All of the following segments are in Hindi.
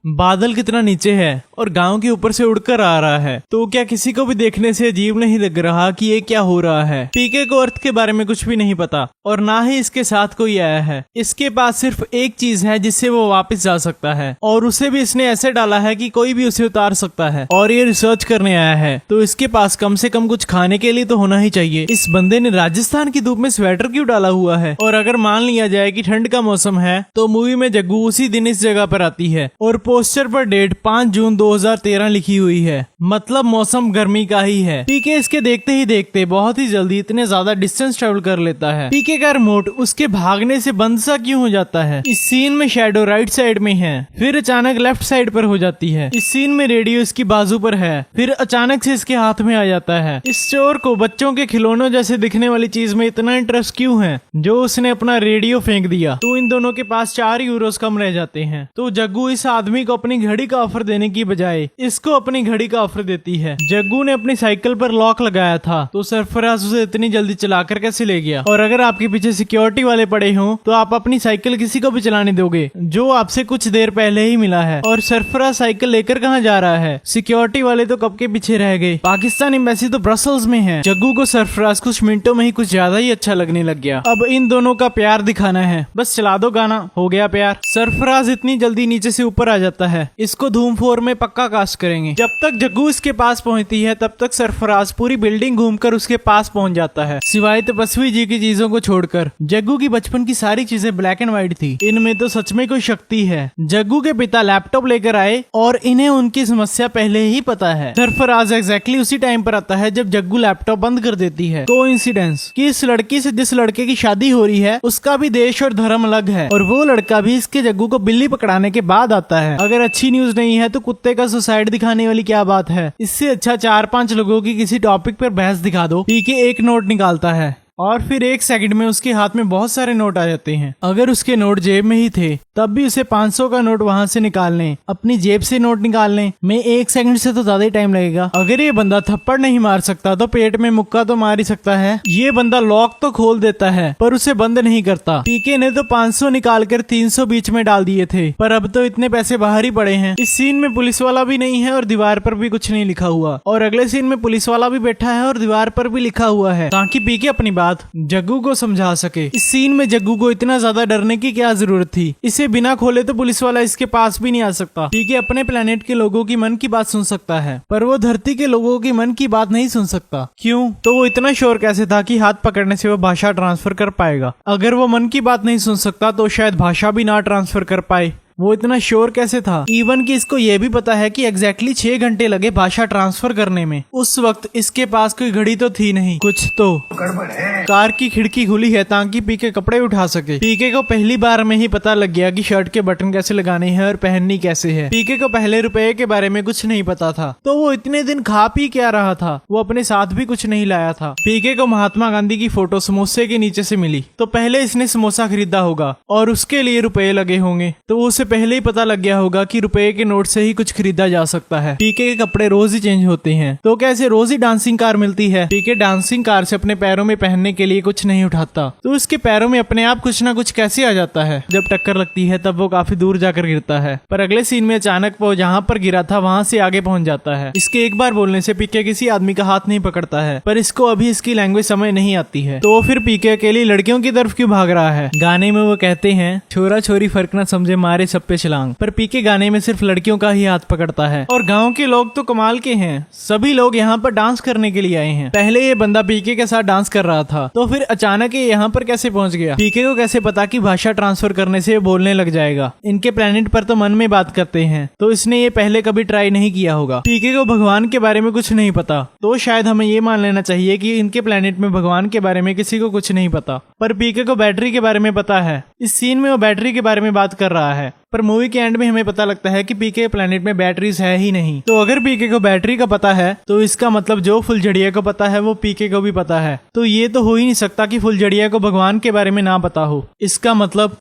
बादल कितना नीचे है और गांव के ऊपर से उड़कर आ रहा है, तो क्या किसी को भी देखने से अजीब नहीं लग रहा कि ये क्या हो रहा है। पीके को अर्थ के बारे में कुछ भी नहीं पता और ना ही इसके साथ कोई आया है। इसके पास सिर्फ एक चीज है जिससे वो वापस जा सकता है और उसे भी इसने ऐसे डाला है कि कोई भी उसे उतार सकता है। और ये रिसर्च करने आया है तो इसके पास कम से कम कुछ खाने के लिए तो होना ही चाहिए। इस बंदे ने राजस्थान की धूप में स्वेटर क्यों डाला हुआ है? और अगर मान लिया जाए कि ठंड का मौसम है तो मूवी में जग्गू उसी दिन इस जगह पर आती है और पोस्टर पर डेट 5 जून 2013 लिखी हुई है, मतलब मौसम गर्मी का ही है। पीके इसके देखते ही देखते बहुत ही जल्दी इतने ज्यादा डिस्टेंस ट्रेवल कर लेता है। पीके का रिमोट उसके भागने से बंद सा क्यों हो जाता है? इस सीन में शैडो राइट साइड में है, फिर अचानक लेफ्ट साइड पर हो जाती है। इस सीन में रेडियो इसकी बाजू पर है, फिर अचानक से इसके हाथ में आ जाता है। इस चोर को बच्चों के खिलौनों जैसे दिखने वाली चीज में इतना इंटरेस्ट क्यों है जो उसने अपना रेडियो फेंक दिया। तो इन दोनों के पास 4 यूरोस कम रह जाते हैं। तो जग्गू इस आदमी को अपनी घड़ी का ऑफर देने की बजाय इसको अपनी घड़ी का ऑफर देती है। जग्गू ने अपनी साइकिल पर लॉक लगाया था तो सरफराज उसे इतनी जल्दी चलाकर कैसे ले गया? और अगर आपके पीछे सिक्योरिटी वाले पड़े हों तो आप अपनी साइकिल किसी को भी चलाने दोगे जो आपसे कुछ देर पहले ही मिला है। और सरफराज साइकिल लेकर कहाँ जा रहा है? सिक्योरिटी वाले तो कब के पीछे रह गए। पाकिस्तान एम्बेसी तो ब्रसल्स में है। जग्गू को सरफराज कुछ मिनटों में ही कुछ ज्यादा ही अच्छा लगने लग गया। अब इन दोनों का प्यार दिखाना है, बस चला दो गाना, हो गया प्यार। सरफराज इतनी जल्दी नीचे से ऊपर आ जाता है, इसको धूम 4 में पक्का कास्ट करेंगे। जब तक जग्गू इसके पास पहुंचती है तब तक सरफराज पूरी बिल्डिंग घूमकर उसके पास पहुंच जाता है, सिवाय तपस्वी जी की चीजों को छोड़कर। जग्गू की बचपन की सारी चीजें ब्लैक एंड व्हाइट थी, इनमें तो सच में कोई शक्ति है। जग्गू के पिता लैपटॉप लेकर आए और इन्हें उनकी समस्या पहले ही पता है। सरफराज एग्जैक्टली उसी टाइम पर आता है जब जग्गू लैपटॉप बंद कर देती है। कोइंसिडेंस कि इस लड़की से जिस लड़के की शादी हो रही है उसका भी देश और धर्म अलग है और वो लड़का भी इसके जग्गू को बिल्ली पकड़ाने के बाद आता है। अगर अच्छी न्यूज नहीं है तो कुत्ते का सुसाइड दिखाने वाली क्या बात है? इससे अच्छा 4-5 लोगों की किसी टॉपिक पर बहस दिखा दो। पीके एक नोट निकालता है और फिर 1 सेकंड में उसके हाथ में बहुत सारे नोट आ जाते हैं। अगर उसके नोट जेब में ही थे तब भी उसे 500 का नोट वहां से निकालने, अपनी जेब से नोट निकालने में 1 सेकंड से तो ज्यादा ही टाइम लगेगा। अगर ये बंदा थप्पड़ नहीं मार सकता तो पेट में मुक्का तो मार ही सकता है। ये बंदा लॉक तो खोल देता है पर उसे बंद नहीं करता। पीके ने तो 500 निकालकर 300 बीच में डाल दिए थे, पर अब तो इतने पैसे बाहर ही पड़े हैं। इस सीन में पुलिस वाला भी नहीं है और दीवार पर भी कुछ नहीं लिखा हुआ, और अगले सीन में पुलिस वाला भी बैठा है और दीवार पर भी लिखा हुआ है ताकि पीके अपनी बात जग्गू को समझा सके। इस सीन में जग्गू को इतना ज्यादा डरने की क्या जरूरत थी? इसे बिना खोले तो पुलिस वाला इसके पास भी नहीं आ सकता। पीके अपने प्लेनेट के लोगों की मन की बात सुन सकता है पर वो धरती के लोगों की मन की बात नहीं सुन सकता। क्यों? तो वो इतना श्योर कैसे था कि हाथ पकड़ने से वो भाषा ट्रांसफर कर पाएगा? अगर वो मन की बात नहीं सुन सकता तो शायद भाषा भी ना ट्रांसफर कर पाए। वो इतना श्योर कैसे था? इवन कि इसको ये भी पता है कि एग्जैक्टली 6 घंटे लगे भाषा ट्रांसफर करने में। उस वक्त इसके पास कोई घड़ी तो थी नहीं, कुछ तो गड़बड़ है। कार की खिड़की खुली है ताकि पीके कपड़े उठा सके। पीके को पहली बार में ही पता लग गया कि शर्ट के बटन कैसे लगाने हैं और पहननी कैसे है। पीके को पहले रुपए के बारे में कुछ नहीं पता था तो वो इतने दिन खा पी क्या रहा था? वो अपने साथ भी कुछ नहीं लाया था। पीके को महात्मा गांधी की फोटो समोसे के नीचे से मिली तो पहले इसने समोसा खरीदा होगा और उसके लिए रुपए लगे होंगे, तो वो उसे पहले ही पता लग गया होगा कि रुपए के नोट से ही कुछ खरीदा जा सकता है। पीके के कपड़े रोज ही चेंज होते हैं तो कैसे रोज ही डांसिंग कार मिलती है? पीके डांसिंग कार से अपने पैरों में पहनने के लिए कुछ नहीं उठाता तो उसके पैरों में अपने आप कुछ ना कुछ कैसे आ जाता है? जब टक्कर लगती है तब वो काफी दूर जाकर गिरता है, पर अगले सीन में अचानक वो जहाँ पर गिरा था वहाँ से आगे पहुँच जाता है। इसके एक बार बोलने से पीके किसी आदमी का हाथ नहीं पकड़ता है, पर इसको अभी इसकी लैंग्वेज समझ नहीं आती है। तो फिर पीके अकेली लड़कियों की तरफ क्यों भाग रहा है? गाने में वो कहते हैं छोरा छोरी फर्क न समझे मारे सब पे छलांग, पर पीके गाने में सिर्फ लड़कियों का ही हाथ पकड़ता है। और गांव के लोग तो कमाल के हैं, सभी लोग यहाँ पर डांस करने के लिए आए हैं। पहले ये बंदा पीके के साथ डांस कर रहा था तो फिर अचानक ये यहाँ पर कैसे पहुँच गया? पीके को कैसे पता कि भाषा ट्रांसफर करने से बोलने लग जाएगा? इनके प्लेनेट पर तो मन में बात करते हैं तो इसने ये पहले कभी ट्राई नहीं किया होगा। पीके को भगवान के बारे में कुछ नहीं पता तो शायद हमें ये मान लेना चाहिए कि इनके प्लेनेट में भगवान के बारे में किसी को कुछ नहीं पता, पर पीके को बैटरी के बारे में पता है। इस सीन में वो बैटरी के बारे में बात कर रहा है पर मूवी के एंड में हमें पता लगता है कि पीके प्लेनेट में बैटरीज है ही नहीं। तो अगर पीके को बैटरी का पता है तो इसका मतलब जो फुलझड़िया को पता है वो पीके को भी पता है। तो ये तो हो ही नहीं सकता कि फुलझड़िया को भगवान के बारे में ना पता हो। इसका मतलब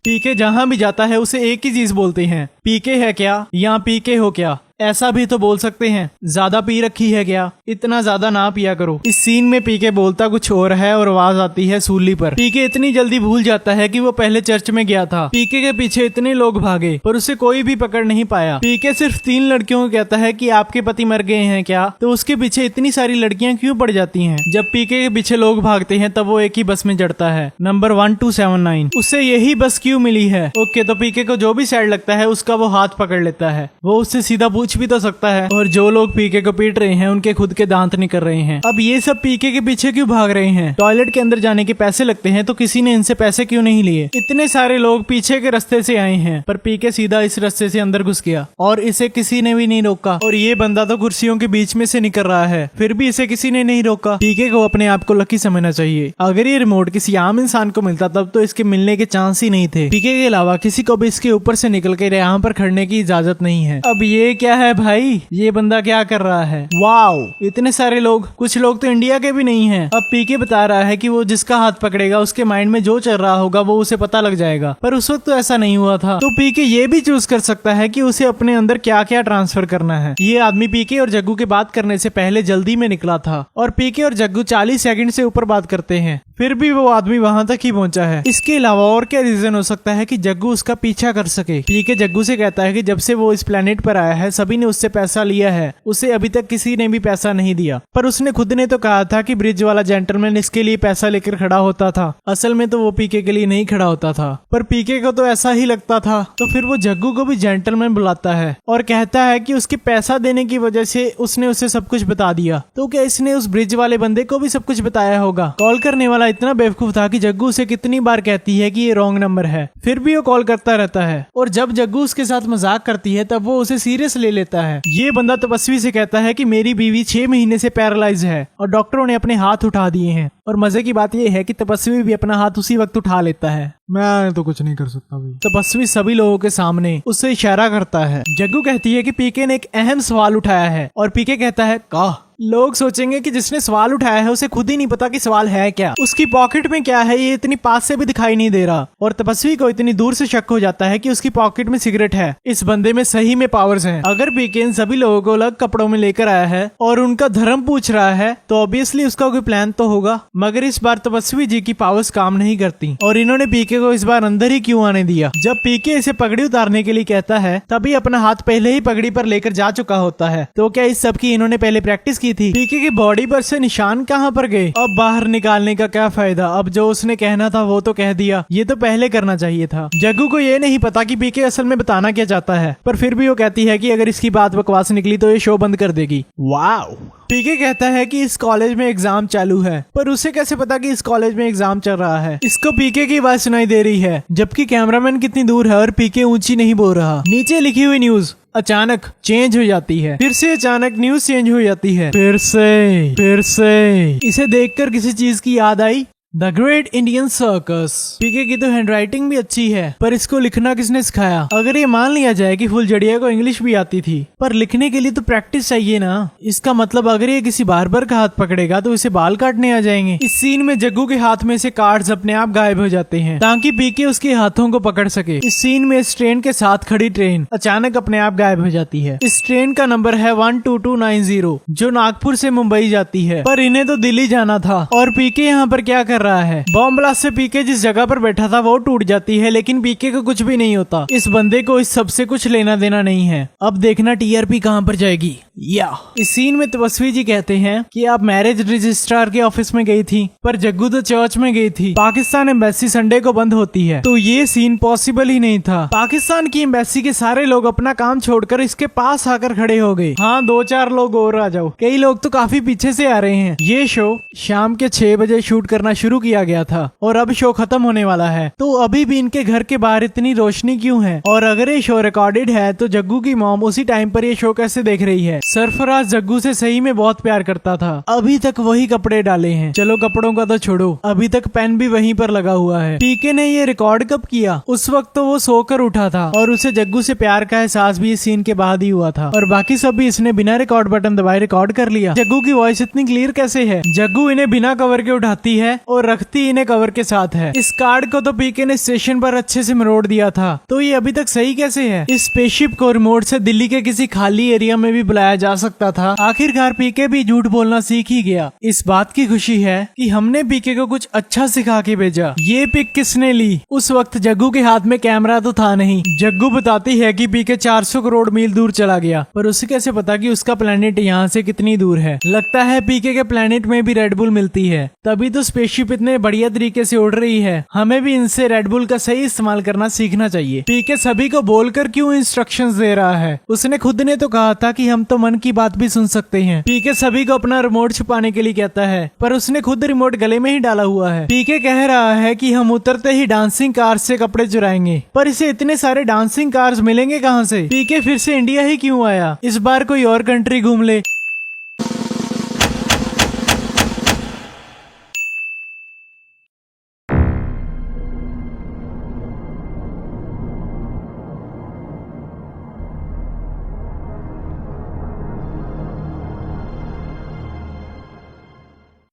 पीके जहाँ भी जाता है उसे एक ही चीज बोलते हैं, पीके है क्या या पीके हो क्या। ऐसा भी तो बोल सकते हैं, ज्यादा पी रखी है क्या, इतना ज्यादा ना पिया करो। इस सीन में पीके बोलता कुछ और है और आवाज आती है सूली पर। पीके इतनी जल्दी भूल जाता है कि वो पहले चर्च में गया था। पीके के पीछे इतने लोग भागे पर उसे कोई भी पकड़ नहीं पाया। पीके सिर्फ 3 लड़कियों को कहता है कि आपके पति मर गए हैं क्या, तो उसके पीछे इतनी सारी लड़कियां क्यों पड़ जाती हैं। जब पीके के पीछे लोग भागते हैं तब वो एक ही बस में चढ़ता है, नंबर 1279। उसे यही बस क्यों मिली है। ओके, तो पीके को जो भी सैड लगता है उसका वो हाथ पकड़ लेता है। वो उससे सीधा पूछ भी तो सकता है। और जो लोग पीके को पीट रहे हैं उनके खुद के दांत निकल रहे हैं। अब ये सब पीके के पीछे क्यों भाग रहे हैं। टॉयलेट के अंदर जाने के पैसे लगते हैं तो किसी ने इनसे पैसे क्यों नहीं लिए। इतने सारे लोग पीछे के रास्ते से आए हैं पर पीके सीधा इस रास्ते से अंदर घुस गया और इसे किसी ने भी नहीं रोका। और ये बंदा तो कुर्सियों के बीच में से निकल रहा है फिर भी इसे किसी ने नहीं रोका। पीके को अपने आप को लकी समझना चाहिए। अगर ये रिमोट किसी आम इंसान को मिलता तब तो इसके मिलने के चांस ही नहीं थे। पीके के अलावा किसी को भी इसके ऊपर से निकल कर यहाँ पर खड़ने की इजाजत नहीं है। अब ये क्या है भाई, ये बंदा क्या कर रहा है। वाओ, इतने सारे लोग, कुछ लोग तो इंडिया के भी नहीं है। अब पीके बता रहा है कि वो जिसका हाथ पकड़ेगा उसके माइंड में जो चल रहा होगा वो उसे पता लग जाएगा, पर उस वक्त तो ऐसा नहीं हुआ था। तो पीके ये भी चूज कर सकता है कि उसे अपने अंदर क्या क्या ट्रांसफर करना है। ये आदमी पीके और जग्गू के बात करने से पहले जल्दी में निकला था और पीके और जग्गू 40 सेकंड से ऊपर बात करते हैं फिर भी वो आदमी वहां तक ही पहुंचा है। इसके अलावा और क्या रीजन हो सकता है कि जग्गू उसका पीछा कर सके। पीके जग्गू से कहता है कि जब से वो इस प्लेनेट पर आया है सभी ने उससे पैसा लिया है, उसे अभी तक किसी ने भी पैसा नहीं दिया। पर उसने खुद ने तो कहा था कि ब्रिज वाला जेंटलमैन इसके लिए पैसा लेकर खड़ा होता था। असल में तो वो पीके के लिए नहीं खड़ा होता था, पर पीके को तो ऐसा ही लगता था। तो फिर वो जग्गू को भी जेंटलमैन बुलाता है और कहता है कि उसके पैसा देने की वजह से उसने उसे सब कुछ बता दिया। तो क्या इसने उस ब्रिज वाले बंदे को भी सब कुछ बताया होगा। कॉल करने वाला इतना बेवकूफ था कि जग्गू उसे कितनी बार कहती है कि ये रॉन्ग नंबर है, फिर भी वो कॉल करता रहता है। और जब जग्गू उसके साथ मजाक करती है तब वो उसे सीरियस ले लेता है। ये बंदा तपस्वी से कहता है कि मेरी बीवी 6 महीने से पैरालाइज है और डॉक्टरों ने अपने हाथ उठा दिए हैं। और मजे की बात यह है कि तपस्वी भी अपना हाथ उसी वक्त उठा लेता है। मैं तो कुछ नहीं कर सकता भाई। तपस्वी सभी लोगों के सामने उससे इशारा करता है। जग्गू कहती है कि पीके ने एक अहम सवाल उठाया है और पीके कहता है का। लोग सोचेंगे कि जिसने सवाल उठाया है उसे खुद ही नहीं पता कि सवाल है क्या, उसकी पॉकेट में क्या है ये इतनी पास से भी दिखाई नहीं दे रहा। और तपस्वी को इतनी दूर से शक हो जाता है कि उसकी पॉकेट में सिगरेट है। इस बंदे में सही में पावर्स हैं। अगर पीके इन सभी लोगों को अलग कपड़ों में लेकर आया है और उनका धर्म पूछ रहा है तो ऑब्वियसली उसका कोई प्लान तो होगा। मगर इस बार तपस्वी जी की पावर्स काम नहीं करती और इन्होंने पीके को इस बार अंदर ही क्यों आने दिया। जब पीके इसे पगड़ी उतारने के लिए कहता है तभी अपना हाथ पहले ही पगड़ी पर लेकर जा चुका होता है। तो क्या इस सब की इन्होंने पहले प्रैक्टिस की थी। पीके की बॉडी पर से निशान कहाँ पर गए। अब बाहर निकालने का क्या फायदा, अब जो उसने कहना था वो तो कह दिया। ये तो पहले करना चाहिए था। जग्गू को ये नहीं पता कि पीके असल में बताना क्या चाहता है, पर फिर भी वो कहती है कि अगर इसकी बात बकवास निकली तो ये शो बंद कर देगी। वाओ। पीके कहता है कि इस कॉलेज में एग्जाम चालू है, पर उसे कैसे पता कि इस कॉलेज में एग्जाम चल रहा है। इसको पीके की आवाज सुनाई दे रही है जबकि कैमरामैन कितनी दूर है और पीके ऊंची नहीं बोल रहा। नीचे लिखी हुई न्यूज अचानक चेंज हो जाती है, फिर से अचानक न्यूज चेंज हो जाती है, फिर से। इसे देखकर किसी चीज की याद आई, द ग्रेट इंडियन सर्कस। पीके की तो हैंडराइटिंग भी अच्छी है, पर इसको लिखना किसने सिखाया। अगर ये मान लिया जाए कि फुलझड़िया को इंग्लिश भी आती थी, पर लिखने के लिए तो प्रैक्टिस चाहिए ना। इसका मतलब अगर ये किसी बार्बर का हाथ पकड़ेगा तो इसे बाल काटने आ जाएंगे। इस सीन में जग्गू के हाथ में से कार्ड्स अपने आप गायब हो जाते हैं ताकि पीके उसके हाथों को पकड़ सके। इस सीन में इस ट्रेन के साथ खड़ी ट्रेन अचानक अपने आप गायब हो जाती है। इस ट्रेन का नंबर है 12290 जो नागपुर से मुंबई जाती है, पर इन्हें तो दिल्ली जाना था। और पीके यहाँ पर क्या कर रहा है। बॉम्ब ब्लास्ट से पीके जिस जगह पर बैठा था वो टूट जाती है, लेकिन पीके को कुछ भी नहीं होता। इस बंदे को इस सबसे कुछ लेना देना नहीं है। अब देखना टीआरपी कहां पर जाएगी। या इस सीन में तपस्वी जी कहते हैं कि आप मैरिज रजिस्ट्रार के ऑफिस में गई थी, पर जग्गू तो चर्च में गई थी। पाकिस्तान एम्बेसी संडे को बंद होती है, तो ये सीन पॉसिबल ही नहीं था। पाकिस्तान की एम्बेसी के सारे लोग अपना काम छोड़कर इसके पास आकर खड़े हो गए। हाँ, 2-4 लोग और आ जाओ, कई लोग तो काफी पीछे से आ रहे हैं। ये शो शाम के 6 बजे शूट करना शुरू किया गया था और अब शो खत्म होने वाला है, तो अभी भी इनके घर के बाहर इतनी रोशनी क्यों है। और अगर ये शो रिकॉर्डेड है तो जग्गू की मॉम उसी टाइम पर ये शो कैसे देख रही है। सरफराज जग्गू से सही में बहुत प्यार करता था, अभी तक वही कपड़े डाले हैं। चलो कपड़ों का तो छोड़ो, अभी तक पेन भी वहीं पर लगा हुआ है। पीके ने ये रिकॉर्ड कब किया? उस वक्त तो वो सोकर उठा था और उसे जग्गू से प्यार का एहसास भी इस सीन के बाद ही हुआ था, और बाकी सब भी इसने बिना रिकॉर्ड बटन दबाए रिकॉर्ड कर लिया। जग्गू की वॉइस इतनी क्लियर कैसे है? जग्गू इन्हें बिना कवर के उठाती है और रखती इन्हें कवर के साथ है। इस कार्ड को तो पीके ने स्टेशन पर अच्छे से मरोड़ दिया था, तो ये अभी तक सही कैसे है? इस स्पेसशिप को रिमोट से दिल्ली के किसी खाली एरिया में भी बुलाया जा सकता था। आखिरकार पीके भी झूठ बोलना सीख ही गया। इस बात की खुशी है कि हमने पीके को कुछ अच्छा सिखा के भेजा। ये पिक किसने ली? उस वक्त जग्गू के हाथ में कैमरा तो था नहीं। जग्गू बताती है कि पीके 400 करोड़ मील दूर चला गया, पर उसे कैसे पता कि उसका प्लेनेट यहाँ से कितनी दूर है? लगता है पीके के प्लेनेट में भी रेडबुल मिलती है, तभी तो स्पेसशिप इतने बढ़िया तरीके से उड़ रही है। हमें भी इनसे रेडबुल का सही इस्तेमाल करना सीखना चाहिए। पीके सभी को बोलकर क्यों इंस्ट्रक्शंस दे रहा है? उसने खुद ने तो कहा था कि हम तो मन की बात भी सुन सकते हैं। पीके सभी को अपना रिमोट छुपाने के लिए कहता है, पर उसने खुद रिमोट गले में ही डाला हुआ है। पीके कह रहा है कि हम उतरते ही डांसिंग कार्स से कपड़े चुराएंगे, पर इसे इतने सारे डांसिंग कार्स मिलेंगे कहाँ से? पीके फिर से इंडिया ही क्यों आया? इस बार कोई और कंट्री घूम ले।